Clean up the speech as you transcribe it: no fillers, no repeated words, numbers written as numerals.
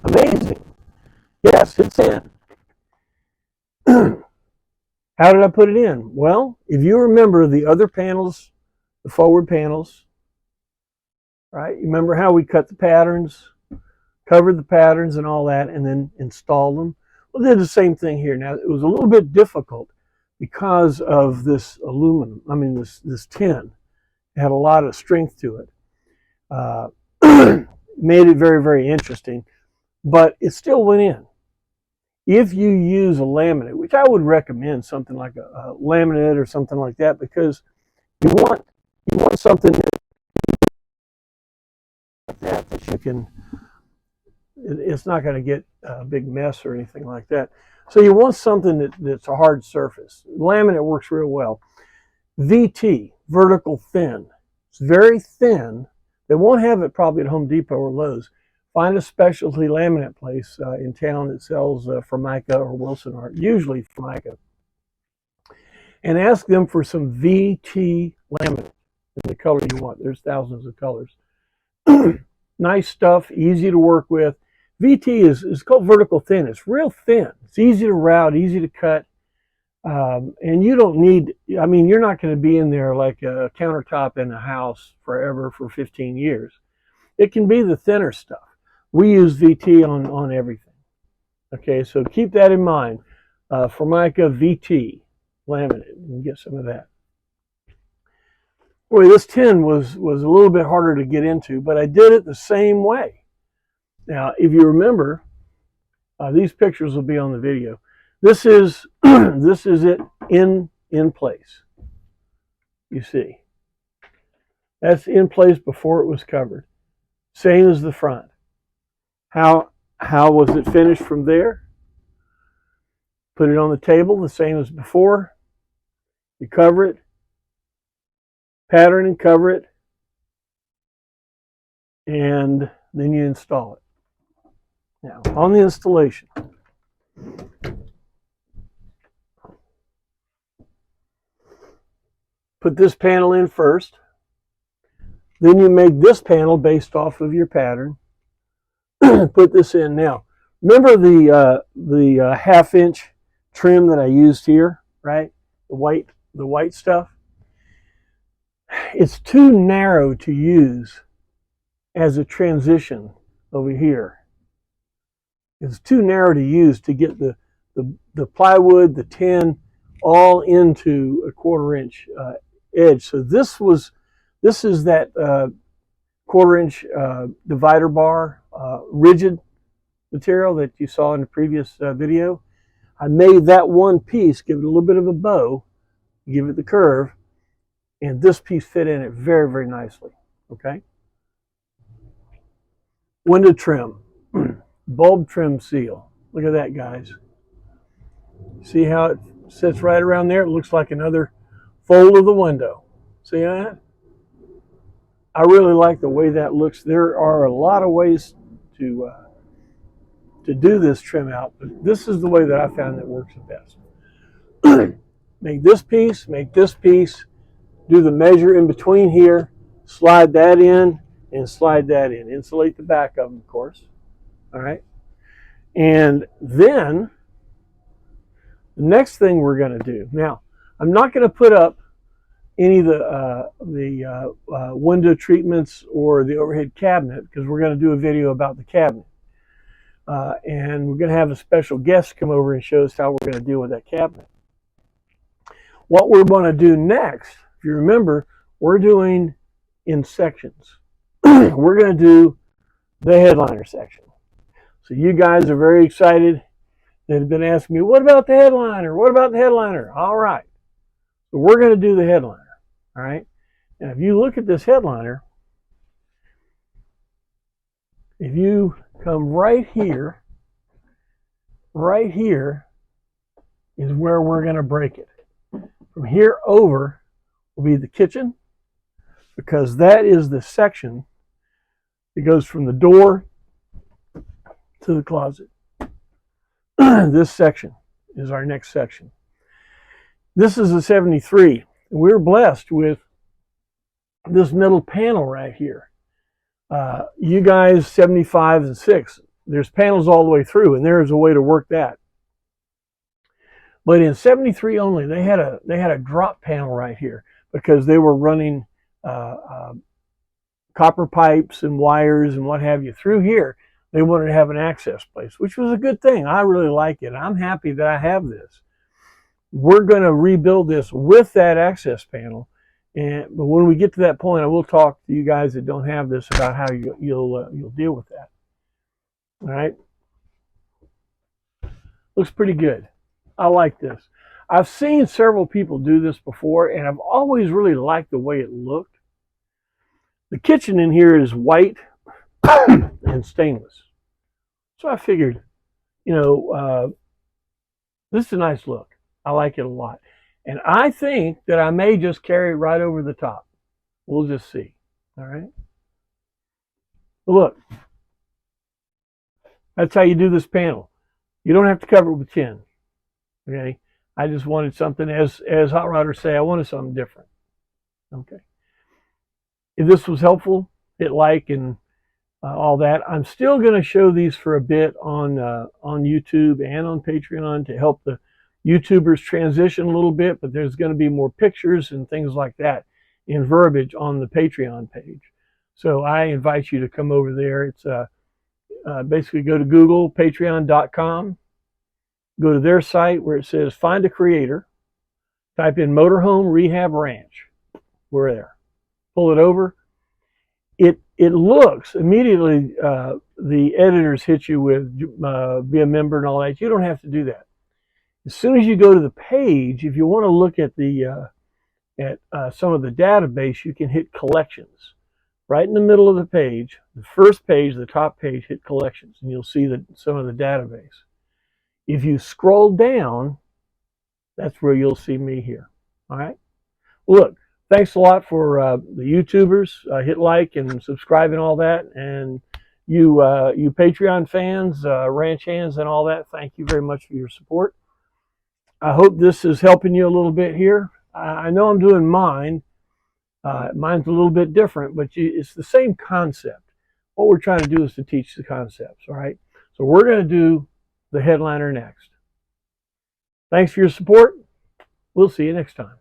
Amazing. Yes, it's in. How did I put it in? Well, if you remember the other panels, the forward panels, right? You remember how we cut the patterns, covered the patterns and all that, and then installed them? Well, they did the same thing here. Now, it was a little bit difficult because of this aluminum, this tin. It had a lot of strength to it. Made it very, very interesting, but it still went in. If you use a laminate, which I would recommend something like a laminate or something like that, because you want something that you can, it's not going to get a big mess or anything like that. So you want something that's a hard surface. Laminate works real well. VT, vertical thin. It's very thin. They won't have it probably at Home Depot or Lowe's. Find a specialty laminate place in town that sells Formica or Wilson art, usually Formica, and ask them for some VT laminate in the color you want. There's thousands of colors. Nice stuff, easy to work with. VT is called vertical thin. It's real thin. It's easy to route, easy to cut. And you don't need, you're not going to be in there like a countertop in a house forever for 15 years. It can be the thinner stuff. We use VT on everything. Okay, so keep that in mind. Formica VT laminate. You can get some of that. Boy, this tin was a little bit harder to get into, but I did it the same way. Now, if you remember, these pictures will be on the video. This is it in place. You see, that's in place before it was covered. Same as the front. How was it finished from there? Put it on the table, the same as before. You cover it, pattern and cover it, and then you install it. Now, on the installation, put this panel in first. Then you make this panel based off of your pattern. Put this in now. Remember the half-inch trim that I used here, right? The white stuff. It's too narrow to use as a transition over here. It's too narrow to use to get the plywood, the tin, all into a 1/4-inch edge. So this is that 1/4-inch divider bar, rigid material that you saw in the previous video. I made that one piece, give it a little bit of a bow, give it the curve, and this piece fit in it very, very nicely. Okay. Window trim, bulb trim seal. Look at that, guys. See how it sits right around there? It looks like another fold of the window. See that? I really like the way that looks. There are a lot of ways to do this trim out, but this is the way that I found that works the best. Make this piece, do the measure in between here, slide that in, and slide that in. Insulate the back of them, of course. All right. And then the next thing we're going to do, now, I'm not going to put up any of the window treatments or the overhead cabinet because we're going to do a video about the cabinet. And we're going to have a special guest come over and show us how we're going to deal with that cabinet. What we're going to do next, if you remember, we're doing in sections. We're going to do the headliner section. So you guys are very excited. They've been asking me, what about the headliner? What about the headliner? All right. So we're going to do the headliner. All right. And if you look at this headliner, if you come right here is where we're going to break it. From here over will be the kitchen, because that is the section that goes from the door to the closet. This section is our next section. This is a 73. We're blessed with this middle panel right here. You guys, 75 and 6, there's panels all the way through, and there is a way to work that. But in 73 only, they had a drop panel right here because they were running copper pipes and wires and what have you through here. They wanted to have an access place, which was a good thing. I really like it. I'm happy that I have this. We're going to rebuild this with that access panel. But when we get to that point, I will talk to you guys that don't have this about how you'll deal with that. All right. Looks pretty good. I like this. I've seen several people do this before, and I've always really liked the way it looked. The kitchen in here is white and stainless. So I figured, this is a nice look. I like it a lot. And I think that I may just carry it right over the top. We'll just see. All right. But look, that's how you do this panel. You don't have to cover it with tin. Okay. I just wanted something, as hot rodders say, I wanted something different. Okay. If this was helpful, hit like and all that. I'm still going to show these for a bit on YouTube and on Patreon to help the YouTubers transition a little bit, but there's going to be more pictures and things like that in verbiage on the Patreon page. So I invite you to come over there. It's basically go to Google, patreon.com, go to their site where it says find a creator, type in motorhome rehab ranch. We're there. Pull it over. It looks immediately, the editors hit you with be a member and all that. You don't have to do that. As soon as you go to the page, if you want to look at the some of the database, you can hit collections. Right in the middle of the page, the first page, the top page, hit collections, and you'll see some of the database. If you scroll down, that's where you'll see me here. All right. Look, thanks a lot for the YouTubers. Hit like and subscribe and all that. And you Patreon fans, ranch hands and all that, thank you very much for your support. I hope this is helping you a little bit here. I know I'm doing mine. Mine's a little bit different, but it's the same concept. What we're trying to do is to teach the concepts, all right? So we're going to do the headliner next. Thanks for your support. We'll see you next time.